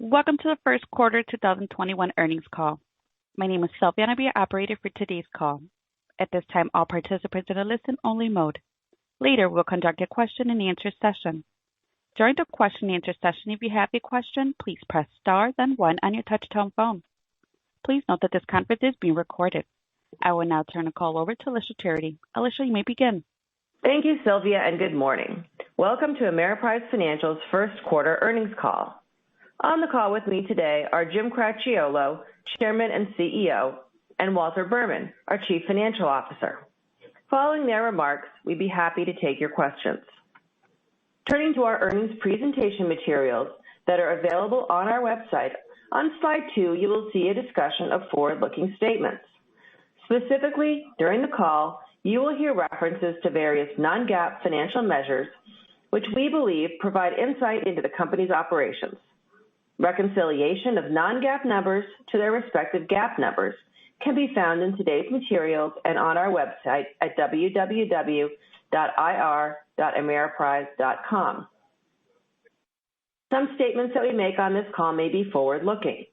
Welcome to the first quarter 2021 earnings call. My name is Sylvia and I'll be your operator for today's call. At this time, all participants are in a listen-only mode. Later, we'll conduct a question-and-answer session. During the question-and-answer session, if you have a question, please press star then 1 on your touch-tone phone. Please note that this conference is being recorded. I will now turn the call over to Alicia Charity. Alicia, you may begin. Thank you, Sylvia, and good morning. Welcome to Ameriprise Financial's first quarter earnings call. On the call with me today are Jim Cracchiolo, Chairman and CEO, and Walter Berman, our Chief Financial Officer. Following their remarks, we'd be happy to take your questions. Turning to our earnings presentation materials that are available on our website, on slide 2, you will see a discussion of forward-looking statements. Specifically, during the call, you will hear references to various non-GAAP financial measures, which we believe provide insight into the company's operations. Reconciliation of non-GAAP numbers to their respective GAAP numbers can be found in today's materials and on our website at www.ir.ameriprise.com. Some statements that we make on this call may be forward-looking,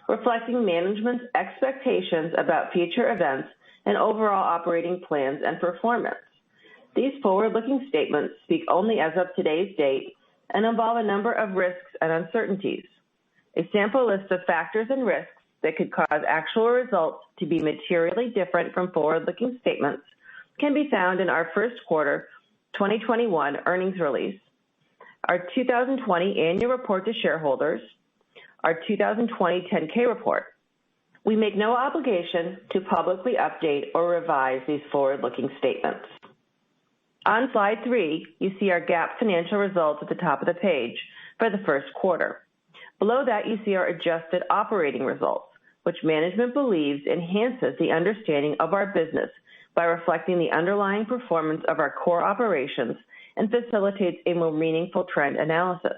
reflecting management's expectations about future events and overall operating plans and performance. These forward-looking statements speak only as of today's date and involve a number of risks and uncertainties. A sample list of factors and risks that could cause actual results to be materially different from forward-looking statements can be found in our first quarter 2021 earnings release, our 2020 annual report to shareholders, our 2020 10-K report. We make no obligation to publicly update or revise these forward-looking statements. On slide 3, you see our GAAP financial results at the top of the page for the first quarter. Below that, you see our adjusted operating results, which management believes enhances the understanding of our business by reflecting the underlying performance of our core operations and facilitates a more meaningful trend analysis.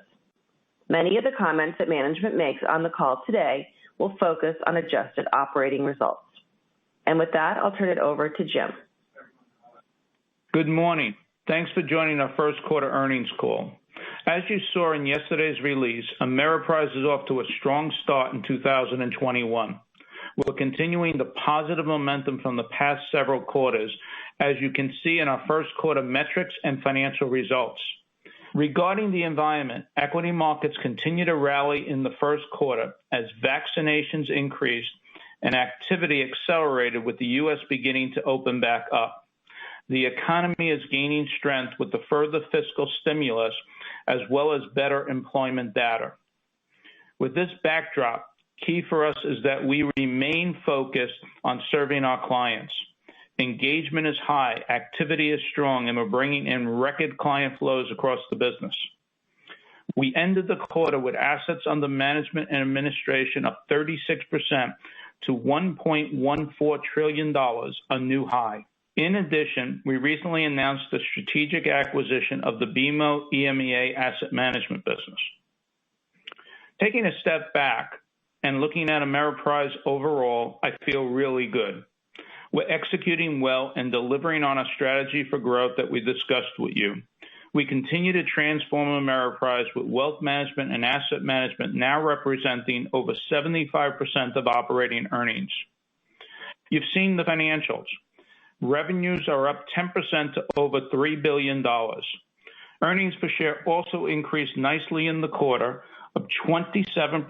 Many of the comments that management makes on the call today will focus on adjusted operating results. And with that, I'll turn it over to Jim. Good morning. Thanks for joining our first quarter earnings call. As you saw in yesterday's release, Ameriprise is off to a strong start in 2021. We're continuing the positive momentum from the past several quarters, as you can see in our first quarter metrics and financial results. Regarding the environment, equity markets continue to rally in the first quarter as vaccinations increased and activity accelerated with the U.S. beginning to open back up. The economy is gaining strength with the further fiscal stimulus as well as better employment data. With this backdrop, key for us is that we remain focused on serving our clients. Engagement is high, activity is strong, and we're bringing in record client flows across the business. We ended the quarter with assets under management and administration up 36% to $1.14 trillion, a new high. In addition, we recently announced the strategic acquisition of the BMO EMEA asset management business. Taking a step back and looking at Ameriprise overall, I feel really good. We're executing well and delivering on a strategy for growth that we discussed with you. We continue to transform Ameriprise with wealth management and asset management now representing over 75% of operating earnings. You've seen the financials. Revenues are up 10% to over $3 billion. Earnings per share also increased nicely in the quarter, up 27%,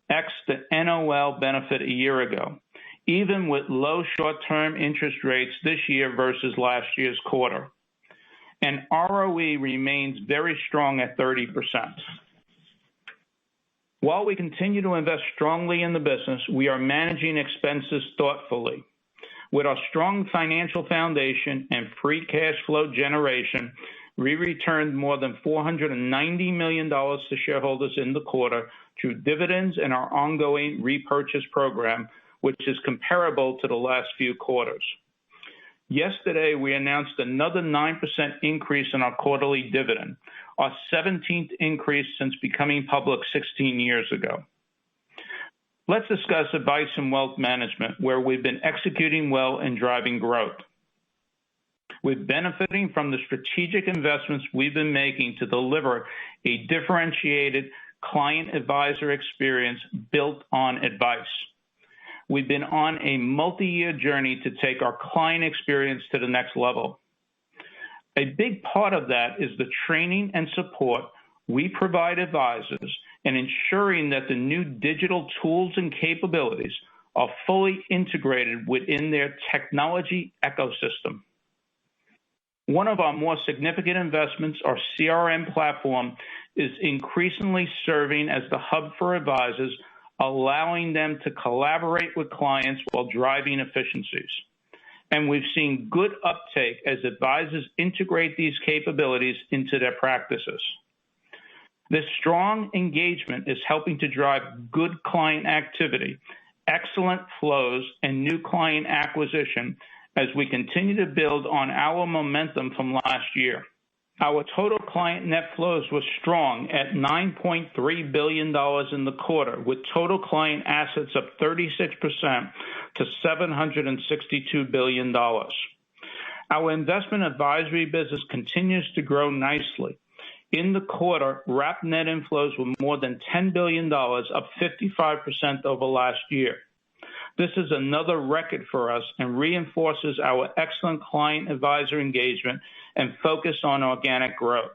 ex the NOL benefit a year ago, even with low short-term interest rates this year versus last year's quarter. And ROE remains very strong at 30%. While we continue to invest strongly in the business, we are managing expenses thoughtfully. With our strong financial foundation and free cash flow generation, we returned more than $490 million to shareholders in the quarter through dividends and our ongoing repurchase program, which is comparable to the last few quarters. Yesterday, we announced another 9% increase in our quarterly dividend, our 17th increase since becoming public 16 years ago. Let's discuss advice and wealth management, where we've been executing well and driving growth. We're benefiting from the strategic investments we've been making to deliver a differentiated client-advisor experience built on advice. We've been on a multi-year journey to take our client experience to the next level. A big part of that is the training and support we provide advisors and ensuring that the new digital tools and capabilities are fully integrated within their technology ecosystem. One of our more significant investments, our CRM platform, is increasingly serving as the hub for advisors, allowing them to collaborate with clients while driving efficiencies. And we've seen good uptake as advisors integrate these capabilities into their practices. This strong engagement is helping to drive good client activity, excellent flows, and new client acquisition as we continue to build on our momentum from last year. Our total client net flows were strong at $9.3 billion in the quarter, with total client assets up 36% to $762 billion. Our investment advisory business continues to grow nicely. In the quarter, wrap net inflows were more than $10 billion, up 55% over last year. This is another record for us and reinforces our excellent client advisor engagement and focus on organic growth.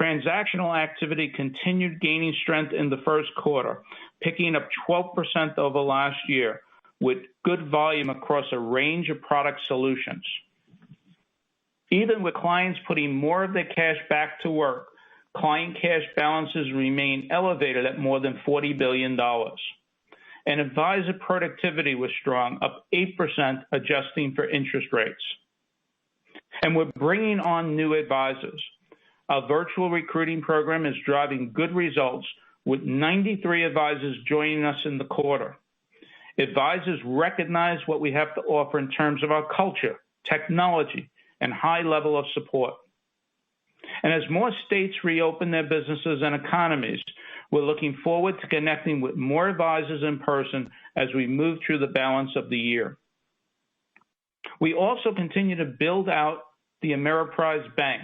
Transactional activity continued gaining strength in the first quarter, picking up 12% over last year, with good volume across a range of product solutions. Even with clients putting more of their cash back to work, client cash balances remain elevated at more than $40 billion. And advisor productivity was strong, up 8%, adjusting for interest rates. And we're bringing on new advisors. Our virtual recruiting program is driving good results, with 93 advisors joining us in the quarter. Advisors recognize what we have to offer in terms of our culture, technology, and high level of support. And as more states reopen their businesses and economies, we're looking forward to connecting with more advisors in person as we move through the balance of the year. We also continue to build out the Ameriprise Bank,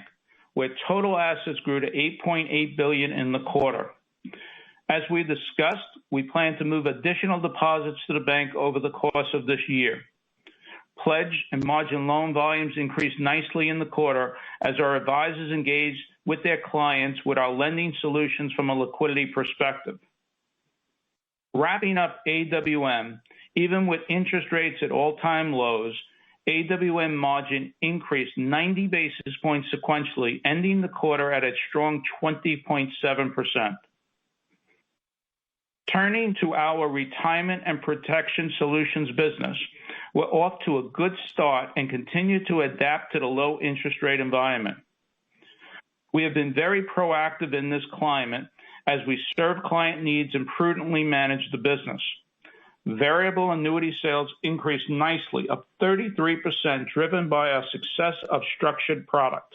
where total assets grew to $8.8 billion in the quarter. As we discussed, we plan to move additional deposits to the bank over the course of this year. Pledge and margin loan volumes increased nicely in the quarter as our advisors engaged with their clients with our lending solutions from a liquidity perspective. Wrapping up AWM, even with interest rates at all-time lows, AWM margin increased 90 basis points sequentially, ending the quarter at a strong 20.7%. Turning to our retirement and protection solutions business, we're off to a good start and continue to adapt to the low interest rate environment. We have been very proactive in this climate as we serve client needs and prudently manage the business. Variable annuity sales increased nicely, up 33%, driven by our success of structured product,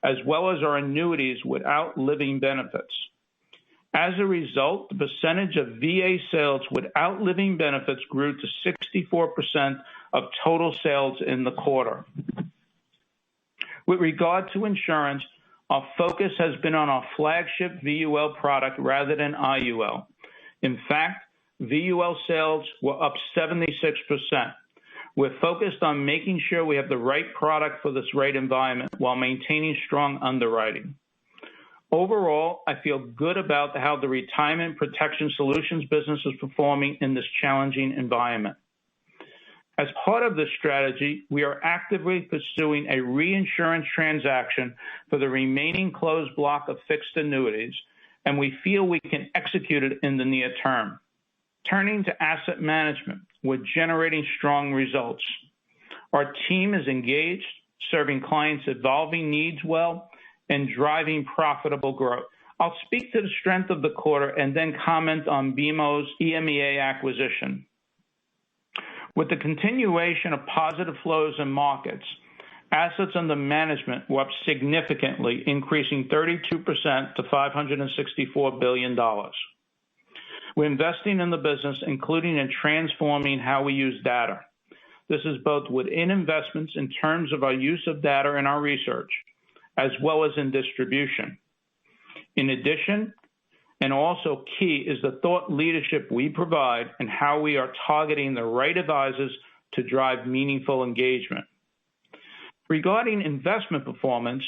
as well as our annuities without living benefits. As a result, the percentage of VA sales without living benefits grew to 64% of total sales in the quarter. With regard to insurance, our focus has been on our flagship VUL product rather than IUL. In fact, VUL sales were up 76%. We're focused on making sure we have the right product for this rate environment while maintaining strong underwriting. Overall, I feel good about how the retirement protection solutions business is performing in this challenging environment. As part of this strategy, we are actively pursuing a reinsurance transaction for the remaining closed block of fixed annuities, and we feel we can execute it in the near term. Turning to asset management, we're generating strong results. Our team is engaged, serving clients' evolving needs well, and driving profitable growth. I'll speak to the strength of the quarter and then comment on BMO's EMEA acquisition. With the continuation of positive flows in markets, assets under management were up significantly, increasing 32% to $564 billion. We're investing in the business, including in transforming how we use data. This is both within investments in terms of our use of data in our research, as well as in distribution. In addition, And also key is the thought leadership we provide and how we are targeting the right advisors to drive meaningful engagement. Regarding investment performance,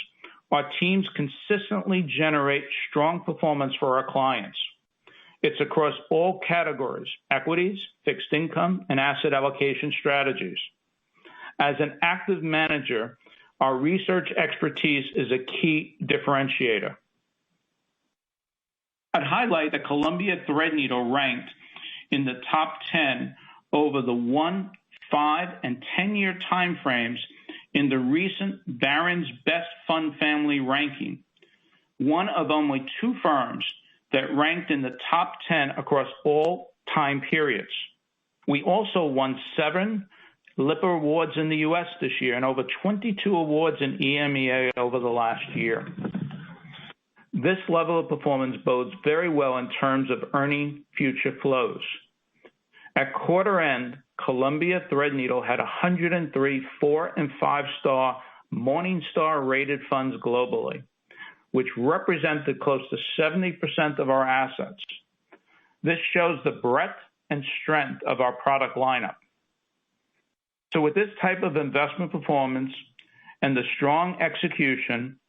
our teams consistently generate strong performance for our clients. It's across all categories: equities, fixed income, and asset allocation strategies. As an active manager, our research expertise is a key differentiator. I'd highlight that Columbia Threadneedle ranked in the top 10 over the 1, 5, and 10-year timeframes in the recent Barron's Best Fund Family ranking, one of only 2 firms that ranked in the top 10 across all time periods. We also won 7 Lipper Awards in the U.S. this year and over 22 awards in EMEA over the last year. This level of performance bodes very well in terms of earning future flows. At quarter end, Columbia Threadneedle had 103 4- and 5-star Morningstar rated funds globally, which represented close to 70% of our assets. This shows the breadth and strength of our product lineup. So with this type of investment performance and the strong execution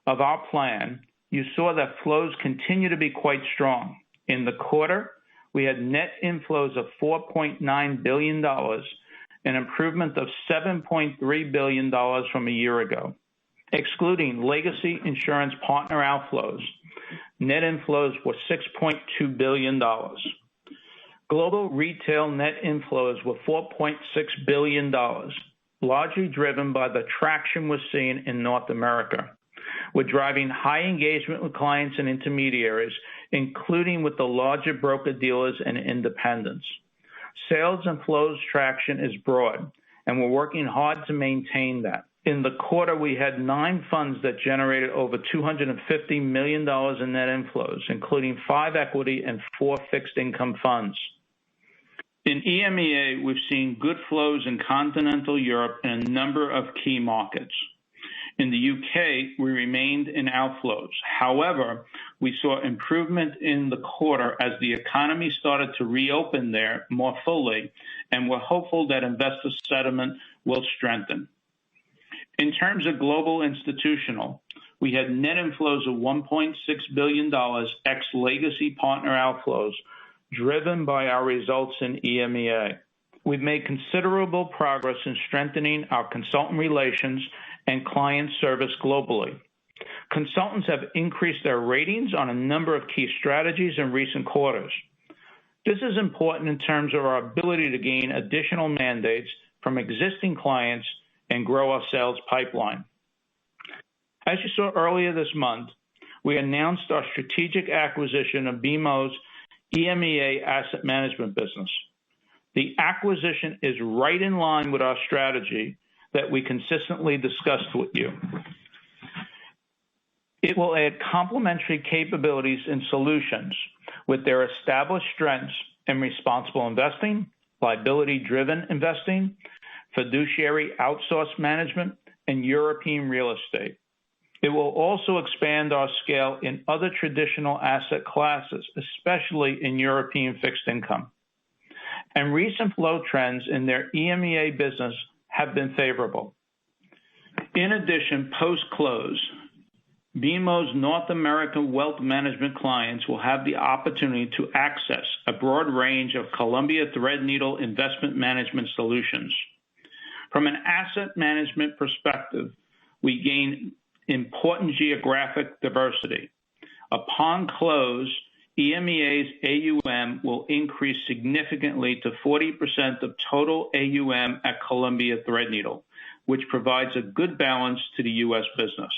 of our plan, you saw that flows continue to be quite strong. In the quarter, we had net inflows of $4.9 billion, an improvement of $7.3 billion from a year ago. Excluding legacy insurance partner outflows, net inflows were $6.2 billion. Global retail net inflows were $4.6 billion, largely driven by the traction we're seeing in North America. We're driving high engagement with clients and intermediaries, including with the larger broker-dealers and independents. Sales and flows traction is broad, and we're working hard to maintain that. In the quarter, we had 9 funds that generated over $250 million in net inflows, including 5 equity and 4 fixed income funds. In EMEA, we've seen good flows in continental Europe and a number of key markets. In the UK, we remained in outflows. However, we saw improvement in the quarter as the economy started to reopen there more fully, and we're hopeful that investor sentiment will strengthen. In terms of global institutional, we had net inflows of $1.6 billion ex-legacy partner outflows, driven by our results in EMEA. We've made considerable progress in strengthening our consultant relations and client service globally. Consultants have increased their ratings on a number of key strategies in recent quarters. This is important in terms of our ability to gain additional mandates from existing clients and grow our sales pipeline. As you saw earlier this month, we announced our strategic acquisition of BMO's EMEA asset management business. The acquisition is right in line with our strategy that we consistently discussed with you. It will add complementary capabilities and solutions with their established strengths in responsible investing, liability-driven investing, fiduciary outsource management, and European real estate. It will also expand our scale in other traditional asset classes, especially in European fixed income. And recent flow trends in their EMEA business have been favorable. In addition, post-close, BMO's North American wealth management clients will have the opportunity to access a broad range of Columbia Threadneedle investment management solutions. From an asset management perspective, we gain important geographic diversity. Upon close, EMEA's AUM will increase significantly to 40% of total AUM at Columbia Threadneedle, which provides a good balance to the U.S. business.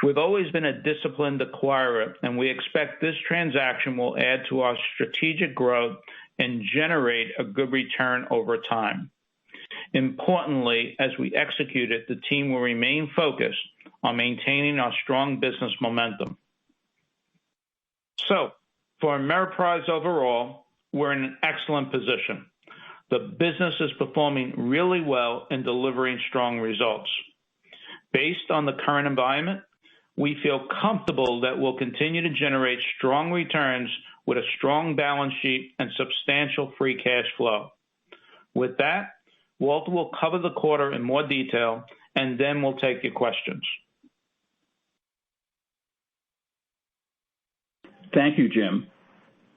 We've always been a disciplined acquirer, and we expect this transaction will add to our strategic growth and generate a good return over time. Importantly, as we execute it, the team will remain focused on maintaining our strong business momentum. So, for Ameriprise overall, we're in an excellent position. The business is performing really well and delivering strong results. Based on the current environment, we feel comfortable that we'll continue to generate strong returns with a strong balance sheet and substantial free cash flow. With that, Walter will cover the quarter in more detail, and then we'll take your questions. Thank you, Jim.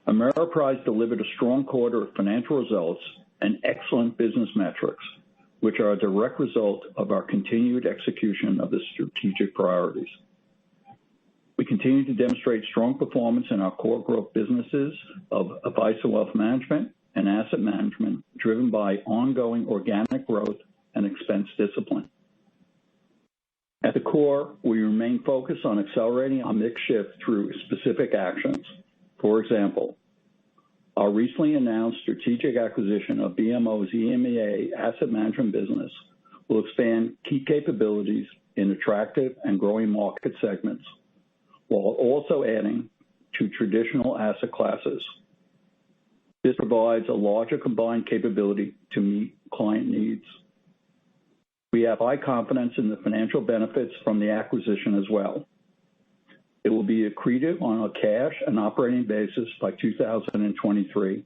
Ameriprise delivered a strong quarter of financial results and excellent business metrics, which are a direct result of our continued execution of the strategic priorities. We continue to demonstrate strong performance in our core growth businesses of Advice and Wealth Management and Asset Management, driven by ongoing organic growth and expense discipline. At the core, we remain focused on accelerating our mix shift through specific actions. For example, our recently announced strategic acquisition of BMO's EMEA asset management business will expand key capabilities in attractive and growing market segments, while also adding to traditional asset classes. This provides a larger combined capability to meet client needs. We have high confidence in the financial benefits from the acquisition as well. It will be accretive on a cash and operating basis by 2023,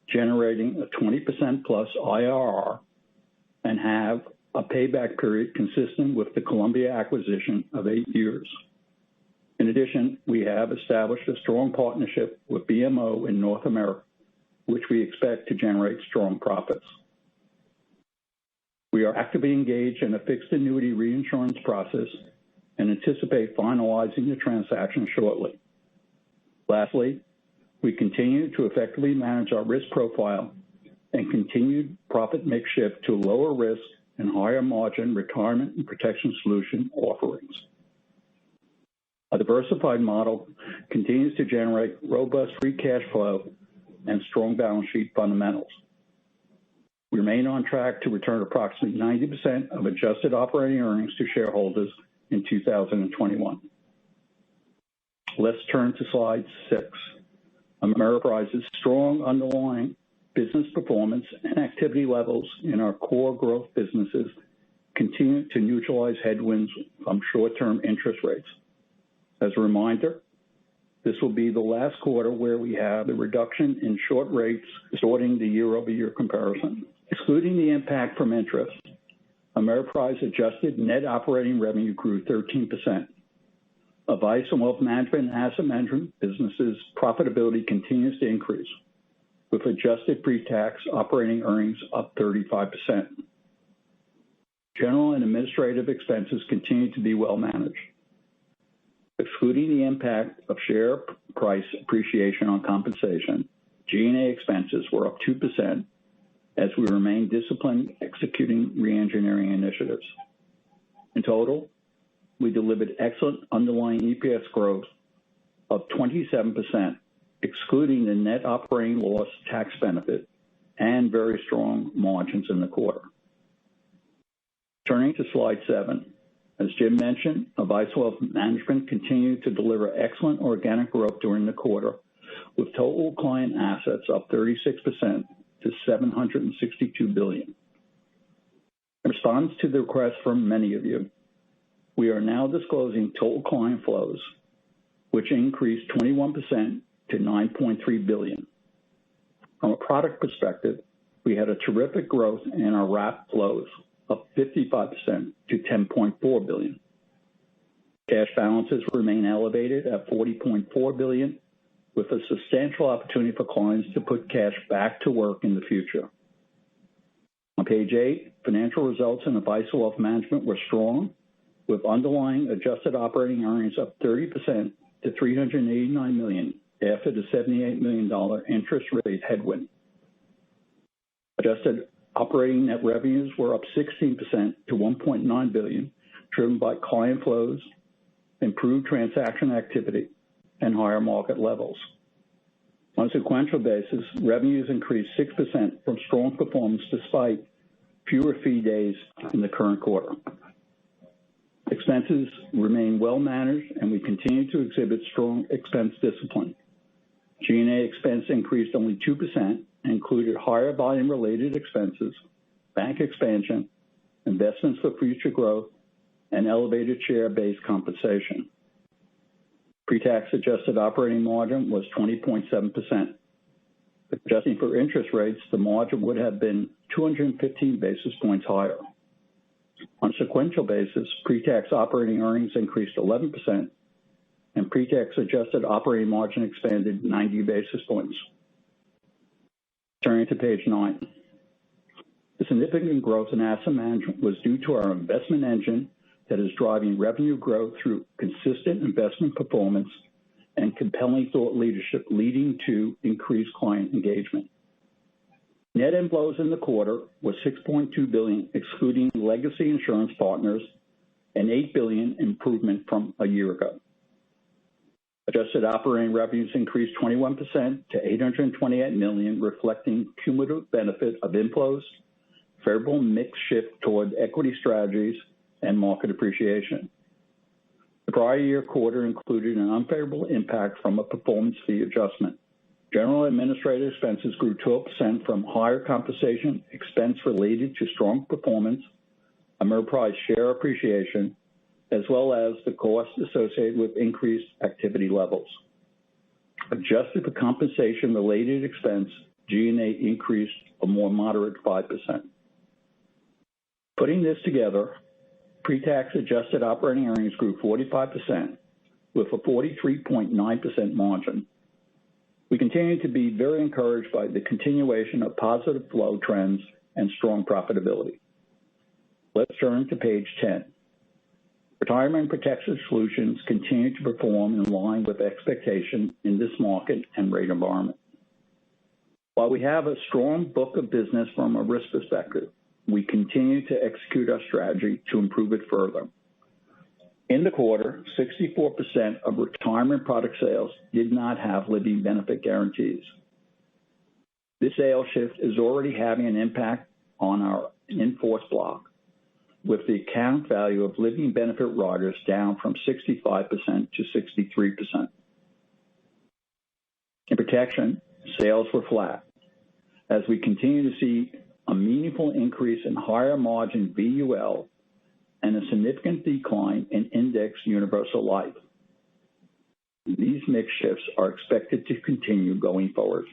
generating a 20% plus IRR and have a payback period consistent with the Columbia acquisition of 8 years. In addition, we have established a strong partnership with BMO in North America, which we expect to generate strong profits. We are actively engaged in a fixed annuity reinsurance process and anticipate finalizing the transaction shortly. Lastly, we continue to effectively manage our risk profile and continued profit mix shift to lower risk and higher margin retirement and protection solution offerings. A diversified model continues to generate robust free cash flow and strong balance sheet fundamentals. We remain on track to return approximately 90% of adjusted operating earnings to shareholders in 2021. Let's turn to slide 6. Ameriprise's strong underlying business performance and activity levels in our core growth businesses continue to neutralize headwinds from short-term interest rates. As a reminder, this will be the last quarter where we have a reduction in short rates distorting the year-over-year comparison. Excluding the impact from interest, Ameriprise adjusted net operating revenue grew 13%. Advice and Wealth Management and Asset Management businesses' profitability continues to increase, with adjusted pre-tax operating earnings up 35%. General and administrative expenses continue to be well managed. Excluding the impact of share price appreciation on compensation, G&A expenses were up 2% as we remain disciplined executing reengineering initiatives. In total, we delivered excellent underlying EPS growth of 27%, excluding the net operating loss tax benefit and very strong margins in the quarter. Turning to slide 7. As Jim mentioned, Advice and Wealth Management continued to deliver excellent organic growth during the quarter, with total client assets up 36% to $762 billion. In response to the request from many of you, we are now disclosing total client flows, which increased 21% to $9.3 billion. From a product perspective, we had a terrific growth in our wrap flows, up 55% to $10.4 billion. Cash balances remain elevated at $40.4 billion, with a substantial opportunity for clients to put cash back to work in the future. On page 8, financial results in Advice and Wealth Management were strong, with underlying adjusted operating earnings up 30% to $389 million after the $78 million interest rate headwind. Adjusted operating net revenues were up 16% to $1.9 billion, driven by client flows, improved transaction activity, and higher market levels. On a sequential basis, revenues increased 6% from strong performance despite fewer fee days in the current quarter. Expenses remain well managed, and we continue to exhibit strong expense discipline. G&A expense increased only 2% and included higher volume-related expenses, bank expansion, investments for future growth, and elevated share-based compensation. Pre-tax adjusted operating margin was 20.7%. Adjusting for interest rates, the margin would have been 215 basis points higher. On a sequential basis, pre-tax operating earnings increased 11%, and pre-tax adjusted operating margin expanded 90 basis points. Turning to page 9. The significant growth in asset management was due to our investment engine that is driving revenue growth through consistent investment performance and compelling thought leadership, leading to increased client engagement. Net inflows in the quarter was $6.2 billion, excluding legacy insurance partners, an $8 billion improvement from a year ago. Adjusted operating revenues increased 21% to $828 million, reflecting cumulative benefit of inflows, favorable mix shift toward equity strategies, and market appreciation. The prior year quarter included an unfavorable impact from a performance fee adjustment. General administrative expenses grew 12% from higher compensation expense related to strong performance, Ameriprise share appreciation, as well as the costs associated with increased activity levels. Adjusted for compensation-related expense, G&A increased a more moderate 5%. Putting this together, pre-tax adjusted operating earnings grew 45% with a 43.9% margin. We continue to be very encouraged by the continuation of positive flow trends and strong profitability. Let's turn to page 10. Retirement Protection Solutions continue to perform in line with expectation in this market and rate environment. While we have a strong book of business from a risk perspective, we continue to execute our strategy to improve it further. In the quarter, 64% of retirement product sales did not have living benefit guarantees. This sales shift is already having an impact on our in-force block, with the account value of living benefit riders down from 65% to 63%. In protection, sales were flat, as we continue to see a meaningful increase in higher margin VUL and a significant decline in index universal life. These mix shifts are expected to continue going forward.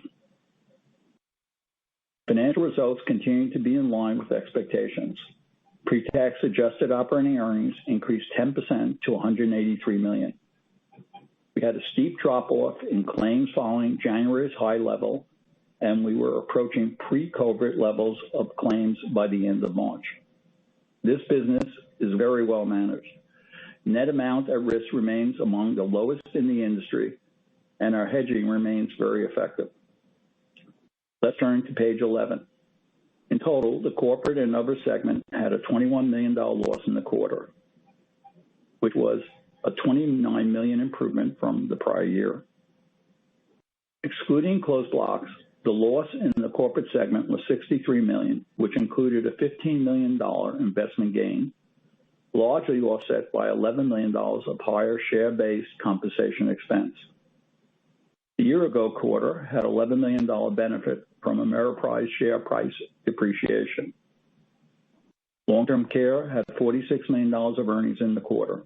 Financial results continue to be in line with expectations. Pre-tax adjusted operating earnings increased 10% to $183 million. We had a steep drop-off in claims following January's high level, and we were approaching pre-COVID levels of claims by the end of March. This business is very well managed. Net amount at risk remains among the lowest in the industry, and our hedging remains very effective. Let's turn to page 11. In total, the corporate and other segment had a $21 million loss in the quarter, which was a $29 million improvement from the prior year. Excluding closed blocks, the loss in the corporate segment was $63 million, which included a $15 million investment gain, largely offset by $11 million of higher share-based compensation expense. The year-ago quarter had $11 million benefit from Ameriprise share price depreciation. Long-term care had $46 million of earnings in the quarter.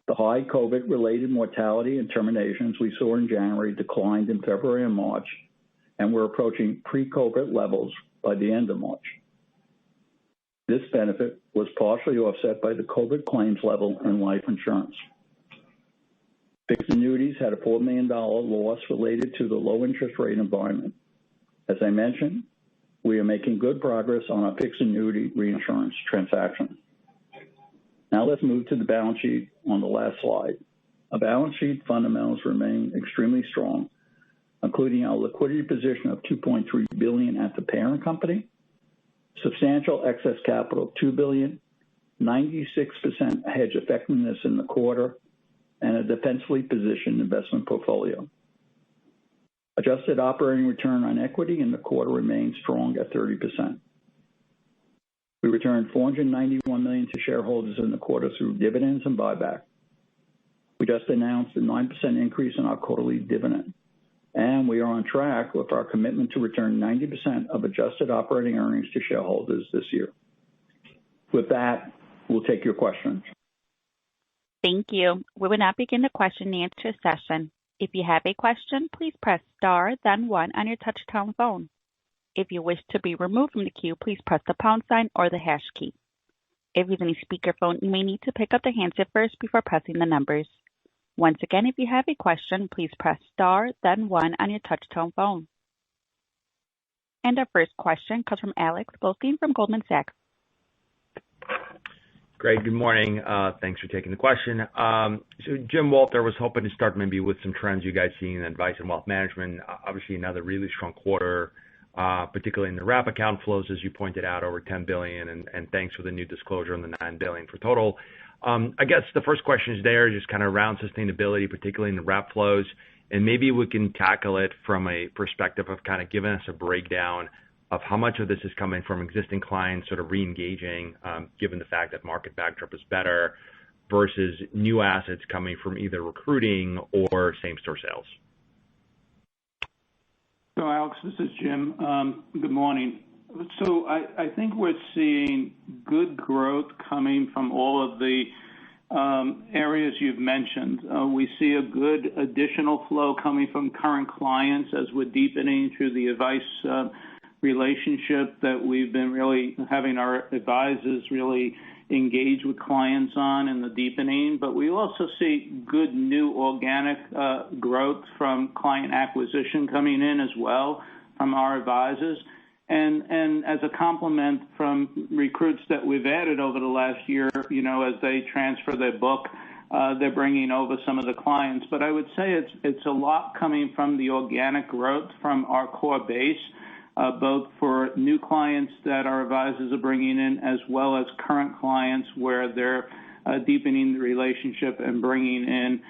The high COVID-related mortality and terminations we saw in January declined in February and March, and were approaching pre-COVID levels by the end of March. This benefit was partially offset by the COVID claims level in life insurance. Fixed annuities had a $4 million loss related to the low interest rate environment. As I mentioned, we are making good progress on our fixed annuity reinsurance transaction. Now let's move to the balance sheet on the last slide. Our balance sheet fundamentals remain extremely strong, including our liquidity position of $2.3 billion at the parent company, substantial excess capital of $2 billion, 96% hedge effectiveness in the quarter, and a defensively positioned investment portfolio. Adjusted operating return on equity in the quarter remained strong at 30%. We returned $491 million to shareholders in the quarter through dividends and buyback. We just announced a 9% increase in our quarterly dividend, and we are on track with our commitment to return 90% of adjusted operating earnings to shareholders this year. With that, we'll take your questions. Thank you. We will now begin the question and answer session. If you have a question, please press star, then one on your touch-tone phone. If you wish to be removed from the queue, please press the pound sign or the hash key. If using a speakerphone, you may need to pick up the handset first before pressing the numbers. Once again, if you have a question, please press star, then one on your touch-tone phone. And our first question comes from Alex Blostein from Goldman Sachs. Great. Good morning. Thanks for taking the question. So Jim, Walter, was hoping to start maybe with some trends you guys see in advice and wealth management. Obviously, another really strong quarter, particularly in the wrap account flows, as you pointed out, over $10 billion, and thanks for the new disclosure on the $9 billion for total. I guess the first question is there, just kind of around sustainability, particularly in the wrap flows, and maybe we can tackle it from a perspective of kind of giving us a breakdown of how much of this is coming from existing clients sort of re-engaging, given the fact that market backdrop is better, versus new assets coming from either recruiting or same-store sales. So, Alex, this is Jim. Good morning. So I think we're seeing good growth coming from all of the areas you've mentioned. We see a good additional flow coming from current clients as we're deepening through the advice relationship that we've been really having our advisors really engage with clients on in the deepening. But we also see good new organic growth from client acquisition coming in as well from our advisors. And as a complement from recruits that we've added over the last year, you know, as they transfer their book, they're bringing over some of the clients. But I would say it's a lot coming from the organic growth from our core base, both for new clients that our advisors are bringing in, as well as current clients where they're deepening the relationship and bringing in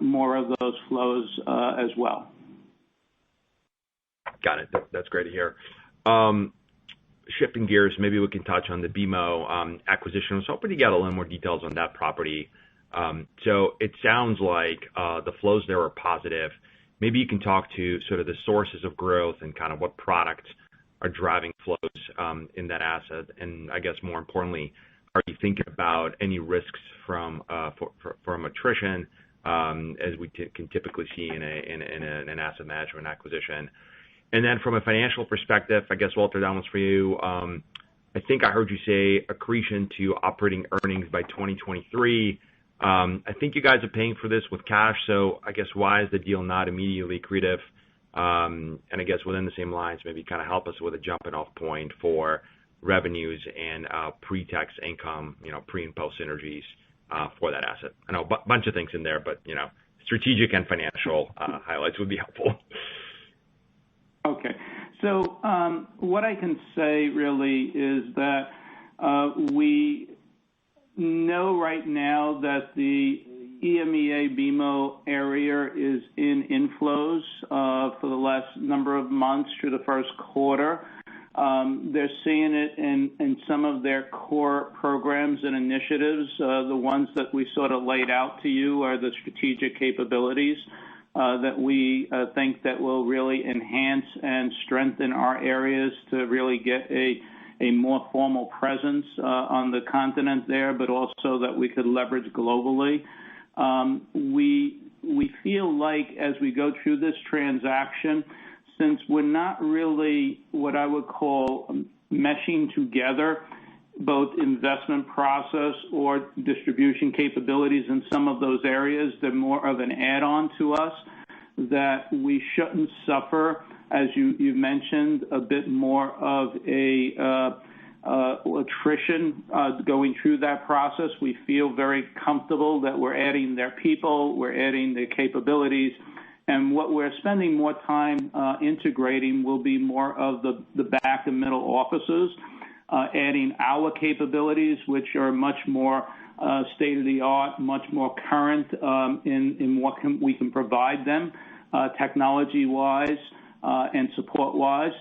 more of those flows as well. Got it. That's great to hear. Shifting gears, maybe we can touch on the BMO acquisition. I was hoping to get a little more details on that property. So it sounds like the flows there are positive. Maybe you can talk to sort of the sources of growth and kind of what products are driving flows in that asset. And I guess more importantly, are you thinking about any risks from attrition as we can typically see in an asset management acquisition? And then from a financial perspective, I guess, Walter, that one's for you. I think I heard you say accretion to operating earnings by 2023. I think you guys are paying for this with cash, so I guess why is the deal not immediately accretive? And I guess within the same lines, maybe kind of help us with a jumping off point for revenues and pre-tax income, you know, pre and post synergies for that asset. I know a bunch of things in there, but, you know, strategic and financial highlights would be helpful. Okay. So what I can say really is that we know right now that the EMEA BMO area is in inflows for the last number of months through the first quarter. They're seeing it in some of their core programs and initiatives. The ones that we sort of laid out to you are the strategic capabilities that we think that will really enhance and strengthen our areas to really get a more formal presence on the continent there, but also that we could leverage globally. We feel like as we go through this transaction, since we're not really what I would call meshing together both investment process or distribution capabilities in some of those areas, they're more of an add-on to us, that we shouldn't suffer, as you mentioned, a bit more of attrition going through that process. We feel very comfortable that we're adding their people, we're adding their capabilities, and what we're spending more time integrating will be more of the back and middle offices, adding our capabilities, which are much more state-of-the-art, much more current in what we can provide them technology-wise and support-wise.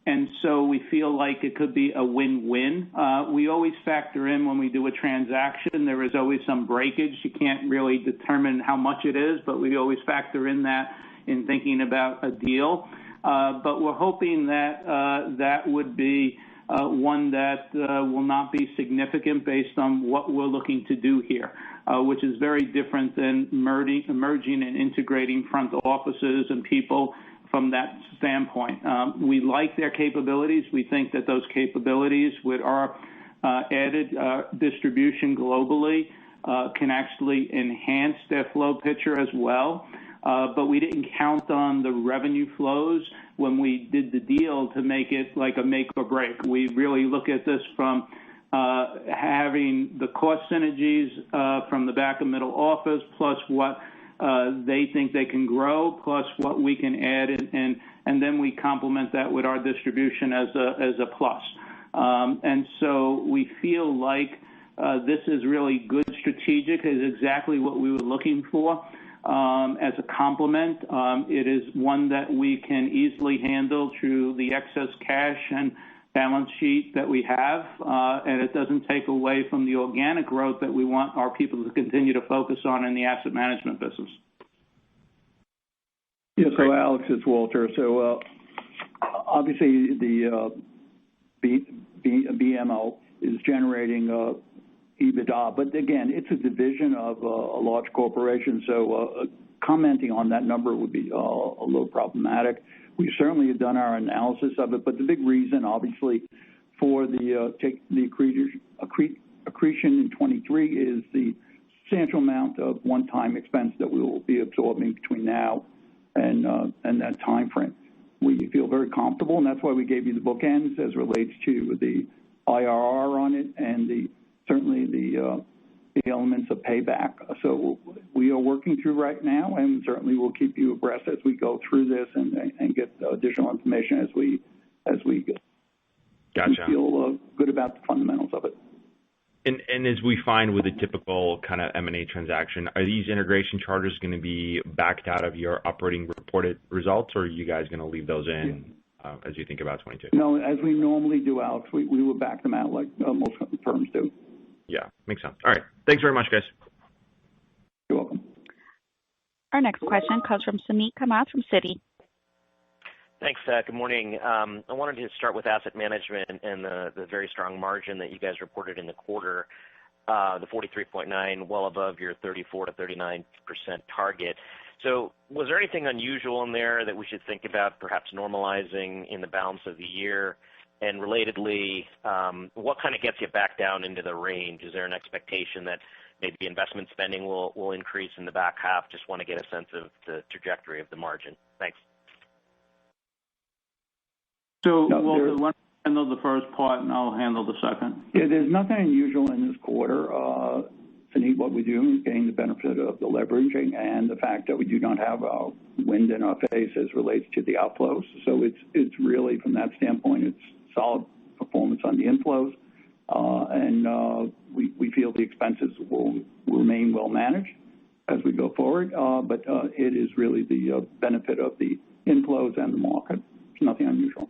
And so we feel like it could be a win-win. We always factor in when we do a transaction, there is always some breakage. You can't really determine how much it is, but we always factor in that in thinking about a deal. But we're hoping that that would be one that will not be significant based on what we're looking to do here, which is very different than merging and integrating front offices and people from that standpoint. We like their capabilities. We think that those capabilities with our added distribution globally can actually enhance their flow picture as well. But we didn't count on the revenue flows when we did the deal to make it like a make or break. We really look at this from having the cost synergies from the back and middle office, plus what they think they can grow, plus what we can add, and then we complement that with our distribution as a plus. And so we feel like this is really good strategic, is exactly what we were looking for. As a complement, it is one that we can easily handle through the excess cash and balance sheet that we have, and it doesn't take away from the organic growth that we want our people to continue to focus on in the asset management business. Yeah, so Alex, it's Walter. So obviously the BMO is generating EBITDA, but again, it's a division of a large corporation, so commenting on that number would be a little problematic. We certainly have done our analysis of it, but the big reason, obviously, for the accretion in 23 is the substantial amount of one-time expense that we will be absorbing between now and that time frame. We feel very comfortable, and that's why we gave you the bookends as relates to the IRR on it and certainly the elements of payback. So we are working through right now, and certainly we'll keep you abreast as we go through this and get additional information as we Gotcha. We feel good about the fundamentals of it. And as we find with a typical kind of M&A transaction, are these integration charges going to be backed out of your operating reported results, or are you guys going to leave those in as you think about 22? No, as we normally do, Alex, we will back them out like most firms do. Yeah, makes sense. All right. Thanks very much, guys. You're welcome. Our next question comes from Suneet Kamath from Citi. Thanks. Good morning. I wanted to start with asset management and the very strong margin that you guys reported in the quarter, the 43.9, well above your 34 to 39% target. So was there anything unusual in there that we should think about perhaps normalizing in the balance of the year? And relatedly, what kind of gets you back down into the range? Is there an expectation that maybe investment spending will increase in the back half? Just want to get a sense of the trajectory of the margin. Thanks. So, Walter, why don't you handle the first part and I'll handle the second? Yeah, there's nothing unusual in this quarter. Suneet, what we do is gain the benefit of the leveraging and the fact that we do not have wind in our face as relates to the outflows. So it's really, from that standpoint, it's solid performance on the inflows. And we feel the expenses will remain well managed as we go forward. But it is really the benefit of the inflows and the market. It's nothing unusual.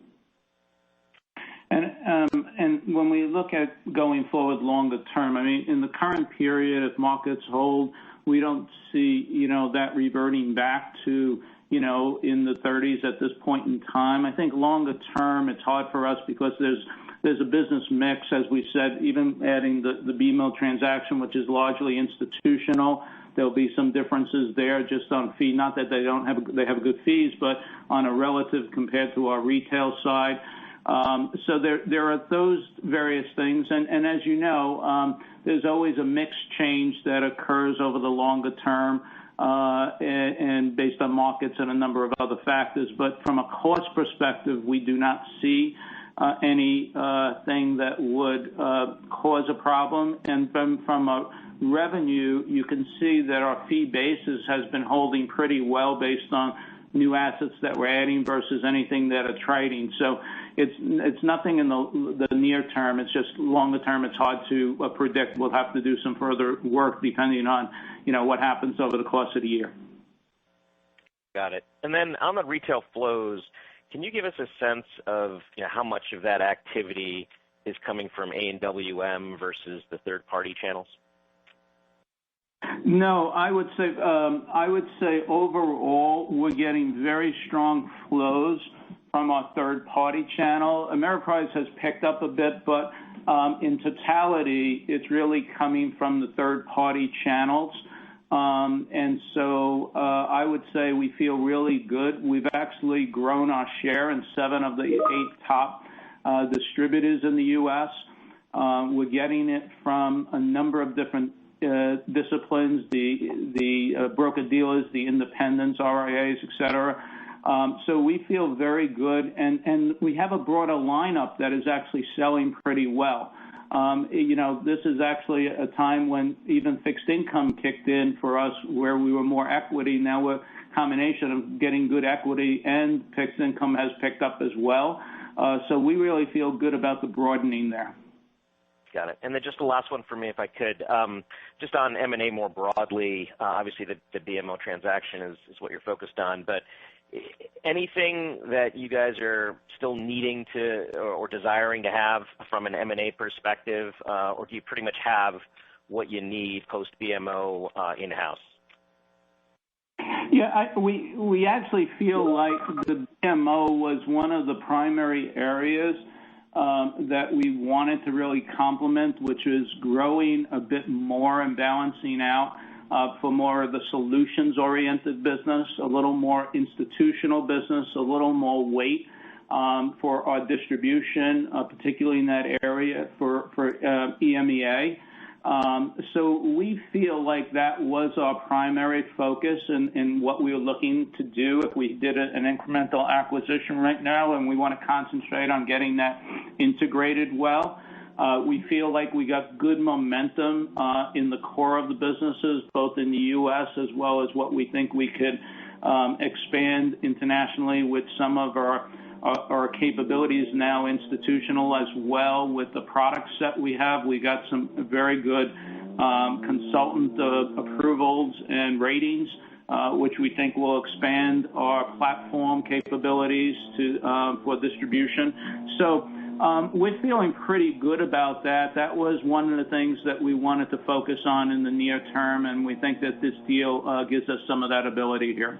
And when we look at going forward longer term, I mean, in the current period, if markets hold, we don't see, that reverting back to, in the 30s at this point in time. I think longer term, it's hard for us because there's a business mix, as we said, even adding the BMO transaction, which is largely institutional. There'll be some differences there just on fee, not that they have good fees, but on a relative compared to our retail side. So there are those various things. And as you know, there's always a mix change that occurs over the longer term and based on markets and a number of other factors. But from a cost perspective, we do not see anything that would cause a problem. And from a revenue, you can see that our fee basis has been holding pretty well based on new assets that we're adding versus anything that are trading. So it's nothing in the near term. It's just longer term. It's hard to predict. We'll have to do some further work depending on, what happens over the course of the year. Got it. And then on the retail flows, can you give us a sense of how much of that activity is coming from A&WM versus the third-party channels? No, I would say overall we're getting very strong flows from our third-party channel. Ameriprise has picked up a bit, but in totality, it's really coming from the third-party channels. And so I would say we feel really good. We've actually grown our share in 7 of the 8 top distributors in the U.S. We're getting it from a number of different disciplines, the broker-dealers, the independents, RIAs, et cetera. So we feel very good, and we have a broader lineup that is actually selling pretty well. This is actually a time when even fixed income kicked in for us where we were more equity. Now we're a combination of getting good equity and fixed income has picked up as well. So we really feel good about the broadening there. Got it. And then just the last one for me, if I could, just on M&A more broadly, obviously the BMO transaction is what you're focused on, but anything that you guys are still needing to or desiring to have from an M&A perspective, or do you pretty much have what you need post-BMO in-house? Yeah, we actually feel like the BMO was one of the primary areas that we wanted to really complement, which is growing a bit more and balancing out for more of the solutions-oriented business, a little more institutional business, a little more weight for our distribution, particularly in that area for EMEA. So we feel like that was our primary focus in what we were looking to do if we did an incremental acquisition right now, and we want to concentrate on getting that integrated well. We feel like we got good momentum in the core of the businesses, both in the U.S. as well as what we think we could expand internationally with some of our capabilities now institutional as well with the product set we have. We got some very good consultant approvals and ratings, which we think will expand our platform capabilities for distribution. So we're feeling pretty good about that. That was one of the things that we wanted to focus on in the near term, and we think that this deal gives us some of that ability here.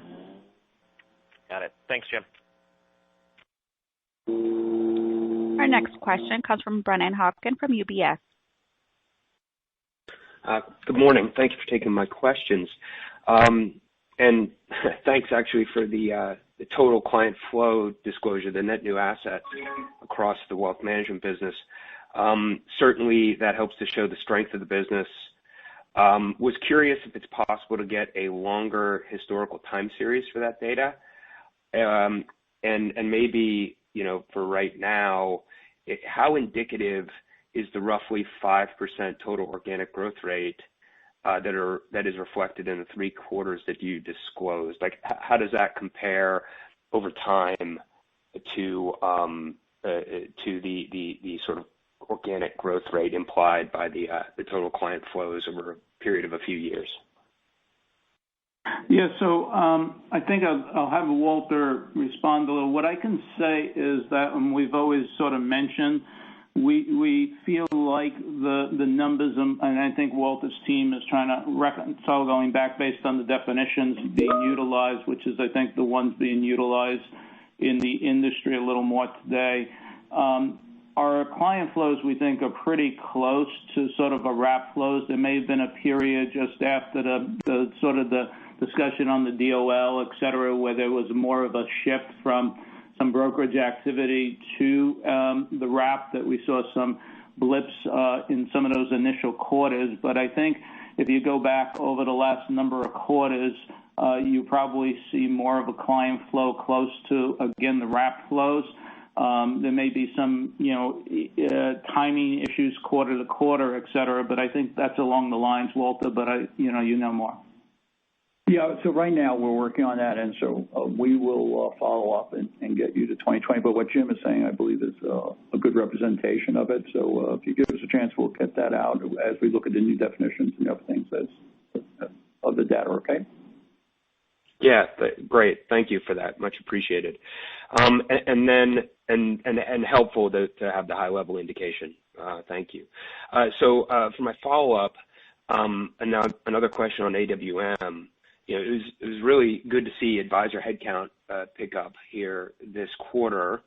Got it. Thanks, Jim. Our next question comes from Brennan Hawken from UBS. Good morning. Thank you for taking my questions. And thanks actually for the total client flow disclosure, the net new assets across the wealth management business. Certainly that helps to show the strength of the business. Was curious if it's possible to get a longer historical time series for that data. And maybe, for right now, how indicative is the roughly 5% total organic growth rate that is reflected in the 3 quarters that you disclosed? Like, how does that compare over time to the sort of organic growth rate implied by the total client flows over a period of a few years? Yeah, so I think I'll have Walter respond a little. What I can say is that, and we've always sort of mentioned, we feel like the numbers, and I think Walter's team is trying to reconcile going back based on the definitions being utilized, which is, I think, the ones being utilized in the industry a little more today. Our client flows, we think, are pretty close to sort of a wrap flows. There may have been a period just after the sort of the discussion on the DOL, et cetera, where there was more of a shift from some brokerage activity to the wrap, that we saw some blips in some of those initial quarters. But I think if you go back over the last number of quarters, you probably see more of a client flow close to, again, the wrap flows. There may be some, timing issues quarter to quarter, et cetera, but I think that's along the lines, Walter, but you know more. Yeah, so right now we're working on that, and so we will follow up and get you to 2020. But what Jim is saying, I believe, is a good representation of it. So if you give us a chance, we'll get that out as we look at the new definitions and other things of the data, okay? Yeah, great. Thank you for that. Much appreciated. And helpful to have the high level indication. Thank you. So for my follow up, another question on AWM. it was really good to see advisor headcount pick up here this quarter.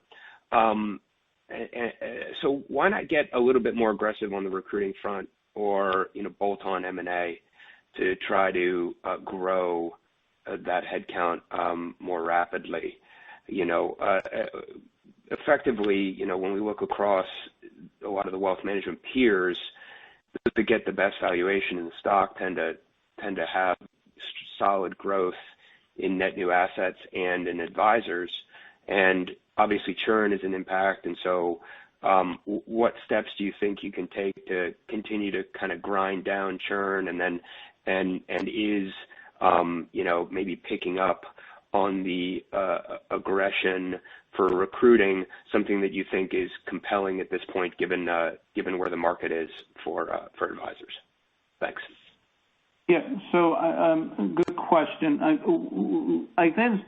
So why not get a little bit more aggressive on the recruiting front, or bolt-on M&A to try to grow that headcount more rapidly? Effectively, when we look across a lot of the wealth management peers, to get the best valuation in the stock tend to have solid growth in net new assets and in advisors, and obviously churn is an impact. And so what steps do you think you can take to continue to kind of grind down churn, and is maybe picking up on the aggression for recruiting something that you think is compelling at this point, given where the market is for advisors? Thanks. Yeah, so good question. I think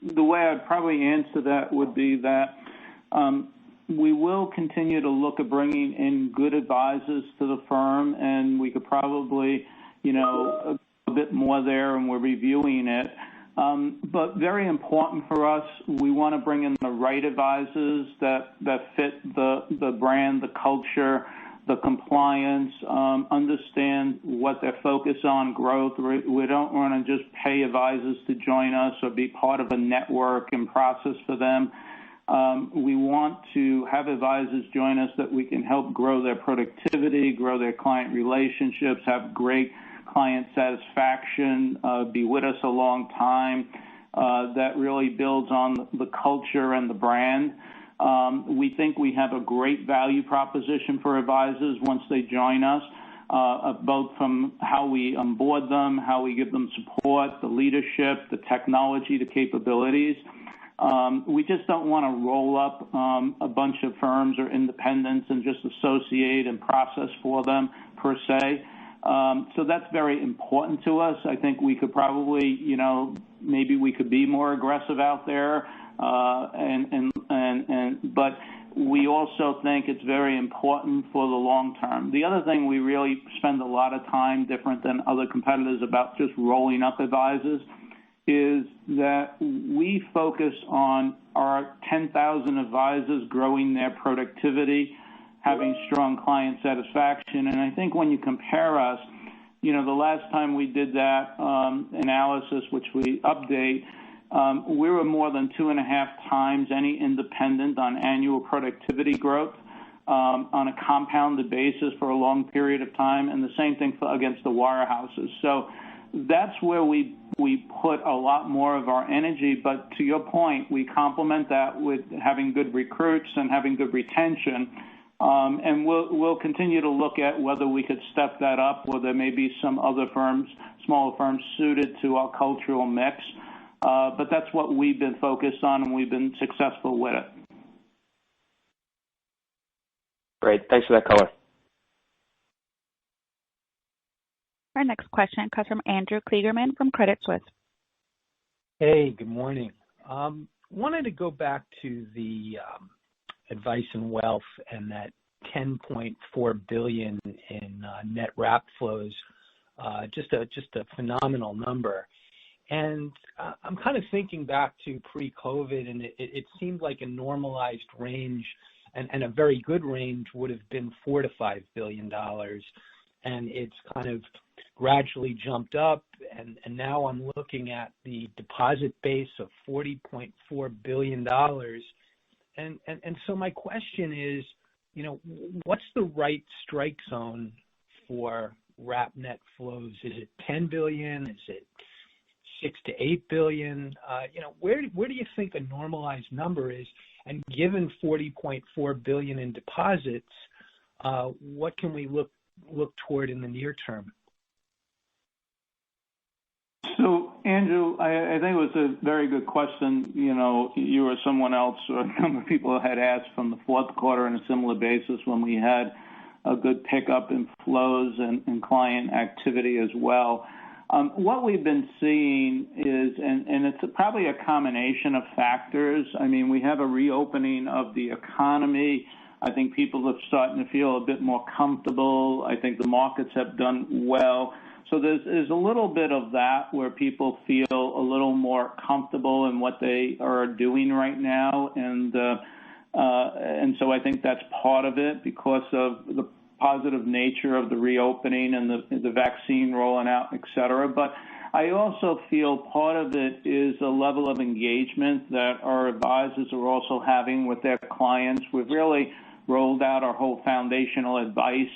the way I'd probably answer that would be that we will continue to look at bringing in good advisors to the firm, and we could probably, a bit more there, and we're reviewing it. But very important for us, we want to bring in the right advisors that fit the brand, the culture, the compliance, understand what they're focused on, growth. We don't want to just pay advisors to join us or be part of a network and process for them. We want to have advisors join us that we can help grow their productivity, grow their client relationships, have great client satisfaction, be with us a long time. That really builds on the culture and the brand. We think we have a great value proposition for advisors once they join us, both from how we onboard them, how we give them support, the leadership, the technology, the capabilities. We just don't want to roll up a bunch of firms or independents and just associate and process for them per se. So that's very important to us. I think we could probably, maybe we could be more aggressive out there, but we also think it's very important for the long term. The other thing we really spend a lot of time, different than other competitors, about just rolling up advisors, is that we focus on our 10,000 advisors growing their productivity, having strong client satisfaction. And I think when you compare us, the last time we did that analysis, which we update, we were more than 2.5 times any independent on annual productivity growth on a compounded basis for a long period of time, and the same thing against the wirehouses. So that's where we put a lot more of our energy. But to your point, we complement that with having good recruits and having good retention. And we'll continue to look at whether we could step that up, or there may be some other firms, smaller firms, suited to our cultural mix. But that's what we've been focused on, and we've been successful with it. Great. Thanks for that color. Our next question comes from Andrew Kligerman from Credit Suisse. Hey, good morning. Wanted to go back to the advice and wealth and that $10.4 billion in net wrap flows, just a phenomenal number. And I'm kind of thinking back to pre-COVID, and it seemed like a normalized range and a very good range would have been $4 to $5 billion. And it's kind of gradually jumped up, and now I'm looking at the deposit base of $40.4 billion. And so my question is, what's the right strike zone for wrap net flows? Is it $10 billion? Is it $6 to $8 billion? Where do you think a normalized number is? And given $40.4 billion in deposits, what can we look toward in the near term? So, Andrew, I think it was a very good question. You or someone else, or a number of people had asked from the fourth quarter on a similar basis when we had a good pickup in flows and client activity as well. What we've been seeing is, and it's probably a combination of factors. I mean, we have a reopening of the economy. I think people are starting to feel a bit more comfortable. I think the markets have done well. So there's a little bit of that where people feel a little more comfortable in what they are doing right now, and so I think that's part of it because of the positive nature of the reopening and the vaccine rolling out, et cetera. But I also feel part of it is a level of engagement that our advisors are also having with their clients. We've really rolled out our whole foundational advice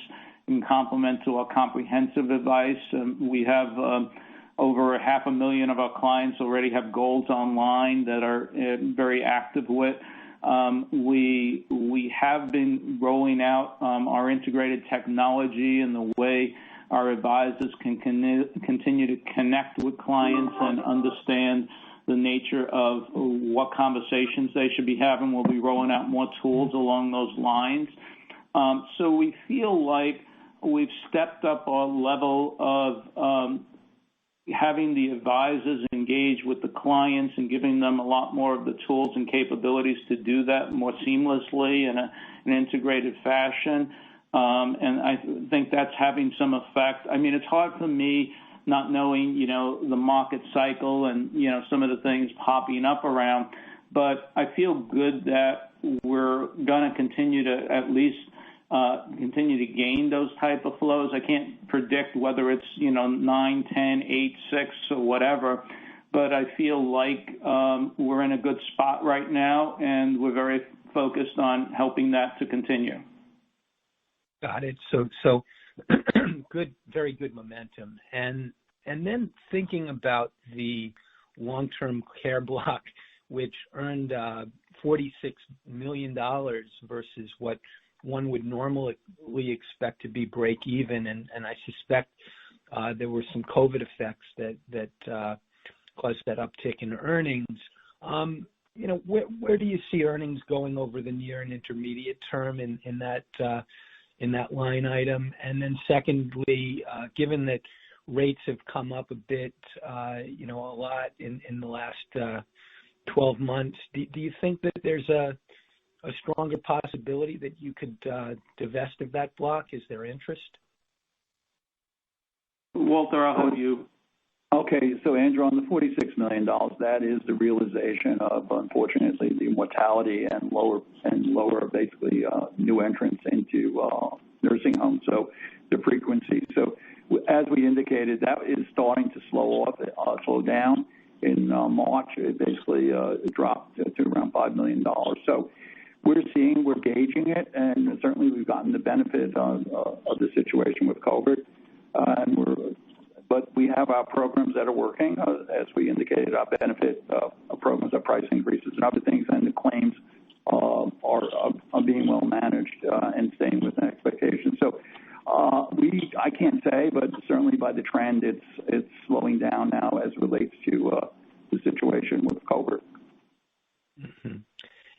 in complement to our comprehensive advice. We have over 500,000 of our clients already have goals online that are very active with. We have been rolling out our integrated technology and the way our advisors can continue to connect with clients and understand the nature of what conversations they should be having. We'll be rolling out more tools along those lines. So we feel like we've stepped up our level of having the advisors engage with the clients and giving them a lot more of the tools and capabilities to do that more seamlessly in an integrated fashion. And I think that's having some effect. I mean, it's hard for me not knowing, the market cycle and, some of the things popping up around, but I feel good that we're going to continue to at least continue to gain those type of flows. I can't predict whether it's, 9, 10, 8, 6 or whatever, but I feel like we're in a good spot right now, and we're very focused on helping that to continue. Got it. So good, very good momentum. And then thinking about the long-term care block, which earned $46 million versus what one would normally expect to be break even, and I suspect there were some COVID effects that caused that uptick in earnings. Where do you see earnings going over the near and intermediate term in that line item? And then secondly, given that rates have come up a bit, a lot in the last 12 months, do you think that there's a stronger possibility that you could divest of that block? Is there interest? Walter, I'll have you. Okay, so Andrew, on the $46 million, that is the realization of, unfortunately, the mortality and lower basically new entrants into nursing homes. So the frequency. So as we indicated, that is starting to slow down. In March, it basically dropped to around $5 million. So we're gauging it, and certainly we've gotten the benefit of the situation with COVID. But we have our programs that are working, as we indicated, our benefit programs, our price increases and other things, and the claims are being well managed and staying within expectations. So I can't say, but certainly by the trend, it's slowing down now as it relates to the situation with COVID. Mm-hmm.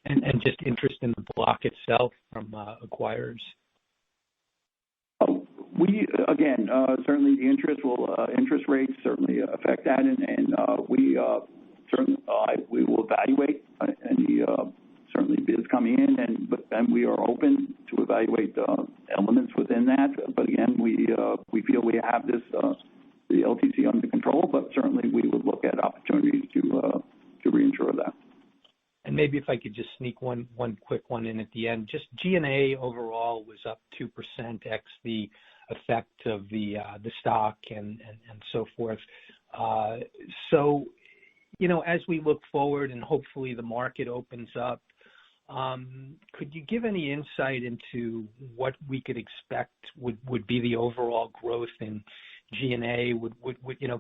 And just interest in the block itself from acquirers? Certainly the interest rates certainly affect that, and we will evaluate any certainly bids coming in, and we are open to evaluate elements within that. But again, we feel we have this the LTC under control, but certainly we would look at opportunities to reinsure that. And maybe if I could just sneak one quick one in at the end. Just G&A overall was up 2% ex the effect of the stock and so forth. So, as we look forward and hopefully the market opens up, could you give any insight into what we could expect would be the overall growth in G&A? Would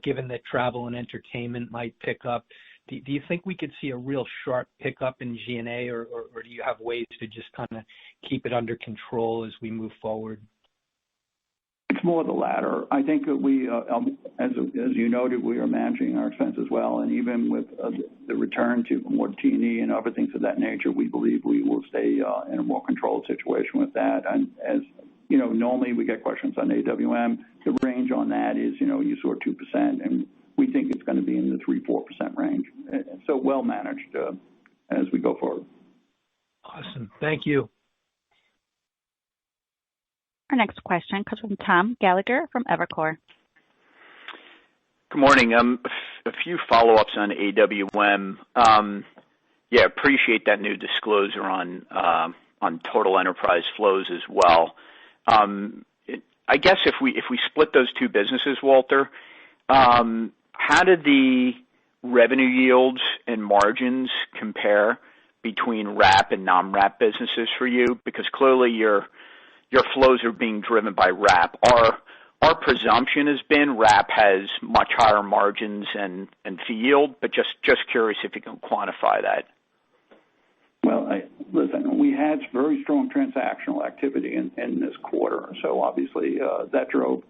given that travel and entertainment might pick up, do you think we could see a real sharp pickup in G&A, or do you have ways to just kind of keep it under control as we move forward? It's more the latter. I think that we, as you noted, we are managing our expenses well, and even with the return to more T&E and other things of that nature, we believe we will stay in a more controlled situation with that. And as normally we get questions on AWM. The range on that is, you saw 2%, and we think it's going to be in the 3-4% range. So well managed as we go forward. Awesome. Thank you. Our next question comes from Tom Gallagher from Evercore. Good morning. A few follow-ups on AWM. Appreciate that new disclosure on total enterprise flows as well. I guess if we split those two businesses, Walter, how did the revenue yields and margins compare between wrap and non-wrap businesses for you? Because clearly your flows are being driven by wrap. Our presumption has been wrap has much higher margins and fee yield, but just curious if you can quantify that. Well, listen, we had very strong transactional activity in this quarter, so obviously that drove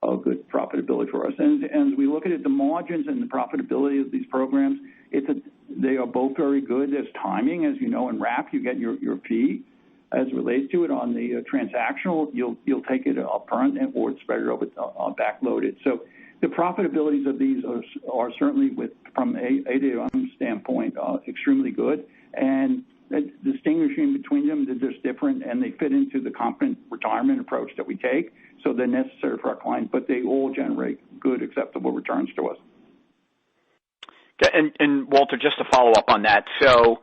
a good profitability for us. And as we look at it, the margins and the profitability of these programs, they are both very good. There's timing, as you know, in wrap, you get your fee as it relates to it. On the transactional, you'll take it up front or spread it over backloaded. So the profitabilities of these are certainly, from AWM standpoint, extremely good. And distinguishing between them, they're just different, and they fit into the Confident Retirement approach that we take. So they're necessary for our clients, but they all generate good, acceptable returns to us. And Walter, just to follow up on that, so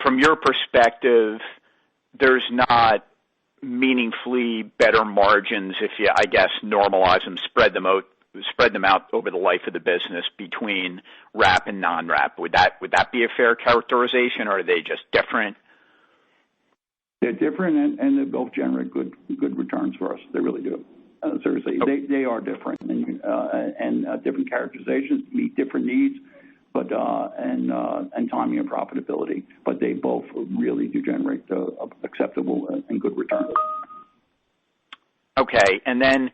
from your perspective, there's not meaningfully better margins if you, I guess, normalize them, spread them out over the life of the business between wrap and non-wrap. Would that be a fair characterization, or are they just different? They're different, and they both generate good returns for us. They really do. Seriously, okay. They are different, and different characterizations meet different needs, but and timing and profitability. But they both really do generate acceptable and good returns. Okay, and then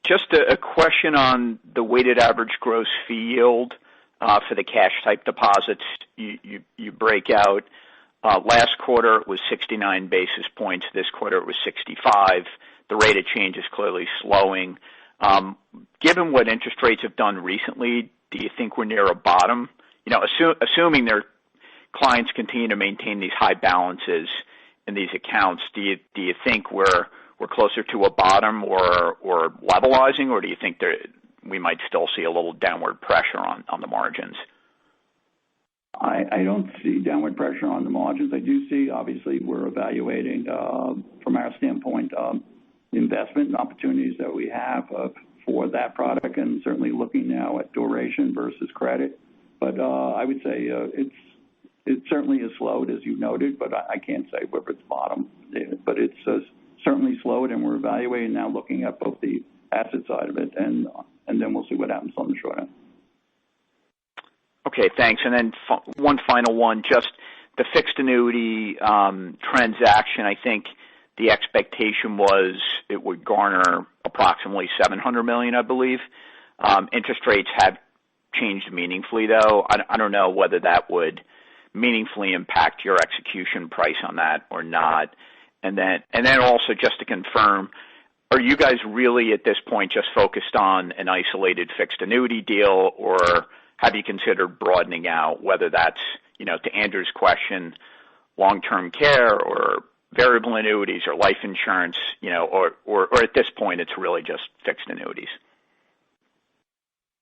just a question on the weighted average gross fee yield for the cash type deposits you break out. Last quarter it was 69 basis points. This quarter it was 65. The rate of change is clearly slowing. Given what interest rates have done recently, do you think we're near a bottom? You know, assuming their clients continue to maintain these high balances in these accounts, do you think we're closer to a bottom or levelizing, or do you think we might still see a little downward pressure on the margins? I don't see downward pressure on the margins. I do see, obviously, we're evaluating from our standpoint investment opportunities that we have for that product, and certainly looking now at duration versus credit. But I would say it certainly has slowed, as you noted, but I can't say whether it's bottom. But it's certainly slowed, and we're evaluating now, looking at both the asset side of it, and then we'll see what happens on the short end. Okay, thanks. And then one final one, just the fixed annuity transaction. I think the expectation was it would garner approximately $700 million, I believe. Interest rates have changed meaningfully, though. I don't know whether that would meaningfully impact your execution price on that or not. And then also, just to confirm, are you guys really at this point just focused on an isolated fixed annuity deal, or have you considered broadening out, whether that's, to Andrew's question, long-term care or variable annuities or life insurance, or at this point it's really just fixed annuities?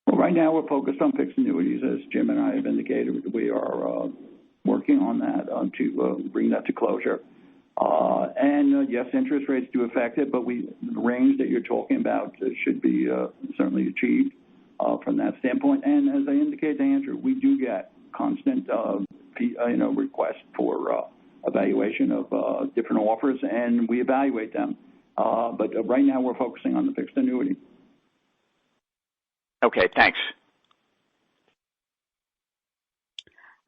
Well, right now we're focused on fixed annuities. As Jim and I have indicated, we are working on that to bring that to closure. And yes, interest rates do affect it, but the range that you're talking about should be certainly achieved from that standpoint. And as I indicated to Andrew, we do get constant requests for evaluation of different offers, and we evaluate them. But right now we're focusing on the fixed annuity. Okay, thanks.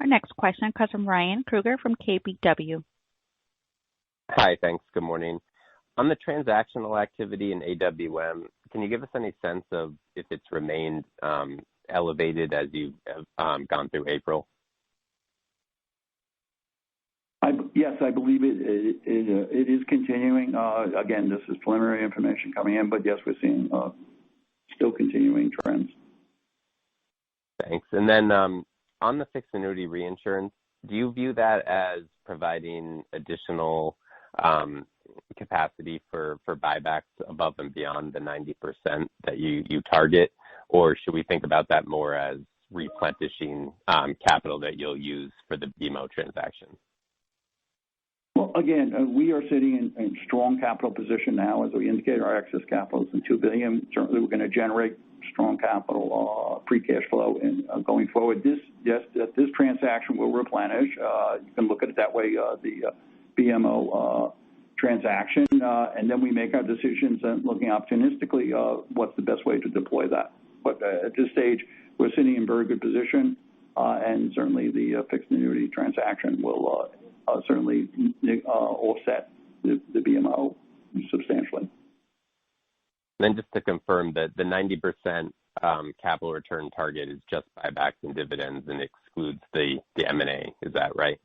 Our next question comes from Ryan Krueger from KBW. Hi, thanks. Good morning. On the transactional activity in AWM, can you give us any sense of if it's remained elevated as you have gone through April? Yes, I believe it is continuing. Again, this is preliminary information coming in, but yes, we're seeing still continuing trends. Thanks. And then on the fixed annuity reinsurance, do you view that as providing additional capacity for buybacks above and beyond the 90% that you target, or should we think about that more as replenishing capital that you'll use for the BMO transaction? Well, again, we are sitting in strong capital position now. As we indicated, our excess capital is in $2 billion. Certainly, we're going to generate strong capital, free cash flow, and going forward, this transaction will replenish. You can look at it that way, the BMO transaction, and then we make our decisions and looking opportunistically what's the best way to deploy that. But at this stage, we're sitting in very good position, and certainly the fixed annuity transaction will certainly offset the BMO substantially. And then just to confirm that the 90% capital return target is just buybacks and dividends and excludes the M&A. Is that right?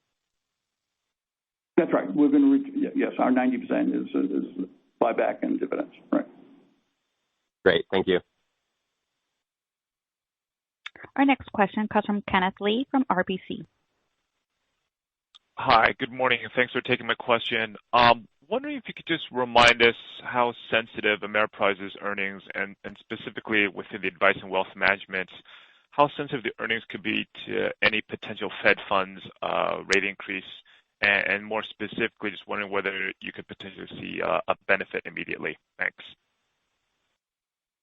That's right. We're going to yes, our 90% is buyback and dividends. Right. Great. Thank you. Our next question comes from Kenneth Lee from RBC. Hi, good morning, and thanks for taking my question. Wondering if you could just remind us how sensitive Ameriprise's earnings and specifically within the advice and wealth management, how sensitive the earnings could be to any potential Fed funds rate increase, and more specifically, just wondering whether you could potentially see a benefit immediately. Thanks.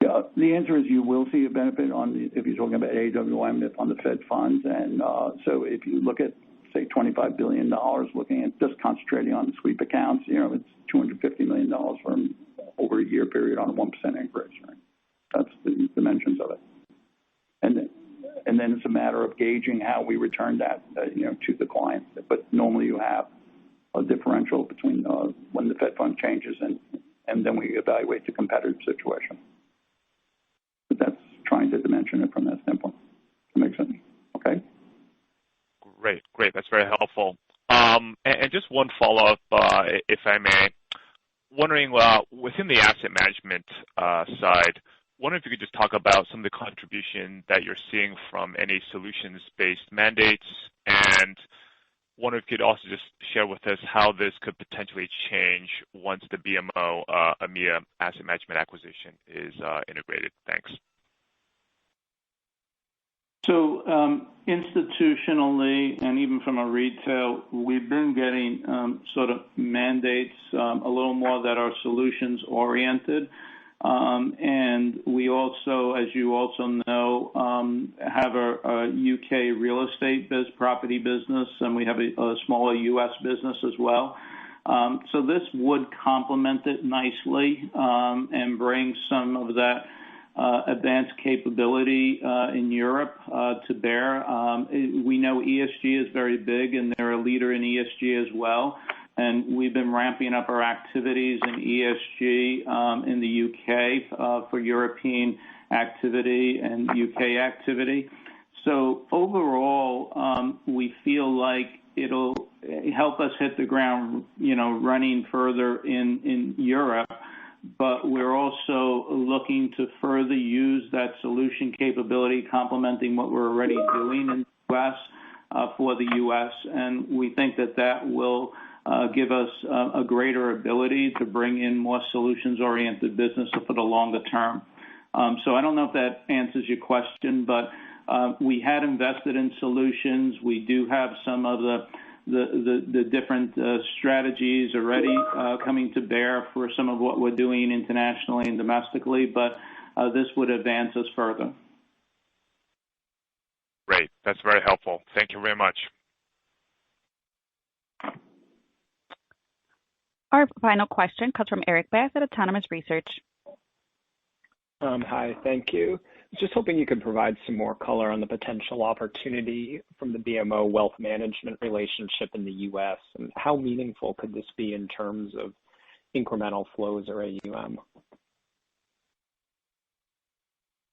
Yeah, the answer is you will see a benefit if you're talking about AWM on the Fed funds, and so if you look at say $25 billion, looking at just concentrating on the sweep accounts, it's $250 million from over a year period on a 1% increase. Right? That's the dimensions of it. And then it's a matter of gauging how we return that, to the client. But normally you have a differential between when the Fed fund changes and then we evaluate the competitive situation. But that's trying to dimension it from that standpoint. That makes sense. Okay. Great. That's very helpful. And just one follow-up, if I may. Wondering, within the asset management side, wondering if you could just talk about some of the contribution that you're seeing from any solutions-based mandates, and wonder if you could also just share with us how this could potentially change once the BMO EMEA asset management acquisition is integrated. Thanks. So institutionally and even from a retail, we've been getting sort of mandates a little more that are solutions oriented. And we also, as you also know, have a UK real estate property business, and we have a smaller US business as well. So this would complement it nicely and bring some of that advanced capability in Europe to bear. We know ESG is very big, and they're a leader in ESG as well. And we've been ramping up our activities in ESG in the UK for European activity and UK activity. So overall, we feel like it'll help us hit the ground, running further in Europe. But we're also looking to further use that solution capability, complementing what we're already doing in the U.S. For the U.S. And we think that will give us a greater ability to bring in more solutions-oriented business for the longer term. So I don't know if that answers your question, but we had invested in solutions. We do have some of the different strategies already coming to bear for some of what we're doing internationally and domestically, but this would advance us further. Great. That's very helpful. Thank you very much. Our final question comes from Erik Bass at Autonomous Research. Hi, thank you. Just hoping you could provide some more color on the potential opportunity from the BMO wealth management relationship in the U.S. and how meaningful could this be in terms of incremental flows or AUM?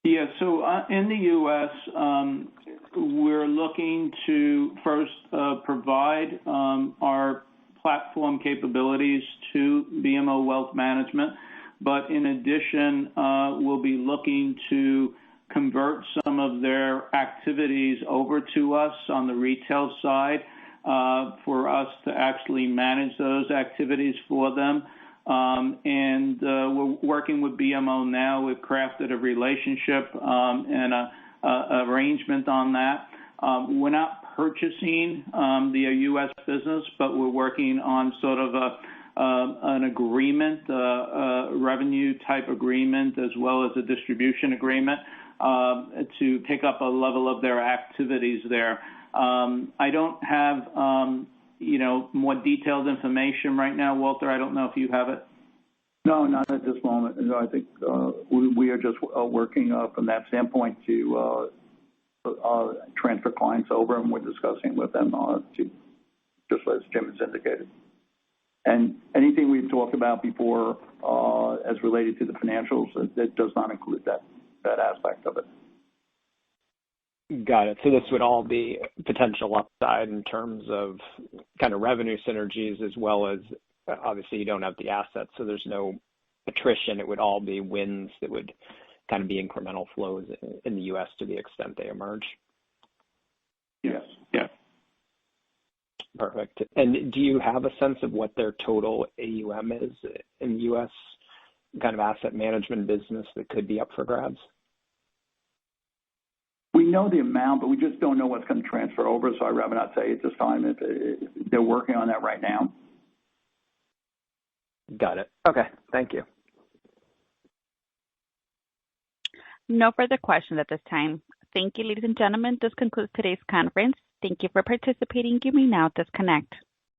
Yeah, so in the U.S., we're looking to first provide our platform capabilities to BMO Wealth Management, but in addition, we'll be looking to convert some of their activities over to us on the retail side for us to actually manage those activities for them. and we're working with BMO now. We've crafted a relationship and a arrangement on that. We're not purchasing the U.S. business, but we're working on sort of an agreement, revenue type agreement, as well as a distribution agreement to pick up a level of their activities there. I don't have more detailed information right now, Walter. I don't know if you have it. No, not at this moment. No, I think we are just working from that standpoint to transfer clients over, and we're discussing with them to, just as Jim has indicated. And anything we've talked about before as related to the financials, that does not include that aspect of it. Got it. So this would all be potential upside in terms of kind of revenue synergies, as well as obviously you don't have the assets, so there's no attrition. It would all be wins that would kind of be incremental flows in the U.S. to the extent they emerge. Yes. Yeah. Perfect. And do you have a sense of what their total AUM is in the U.S. kind of asset management business that could be up for grabs? We know the amount, but we just don't know what's going to transfer over, so I'd rather not say at this time. If they're working on that right now. Got it. Okay. Thank you. No further questions at this time. Thank you, ladies and gentlemen. This concludes today's conference. Thank you for participating. You may now disconnect.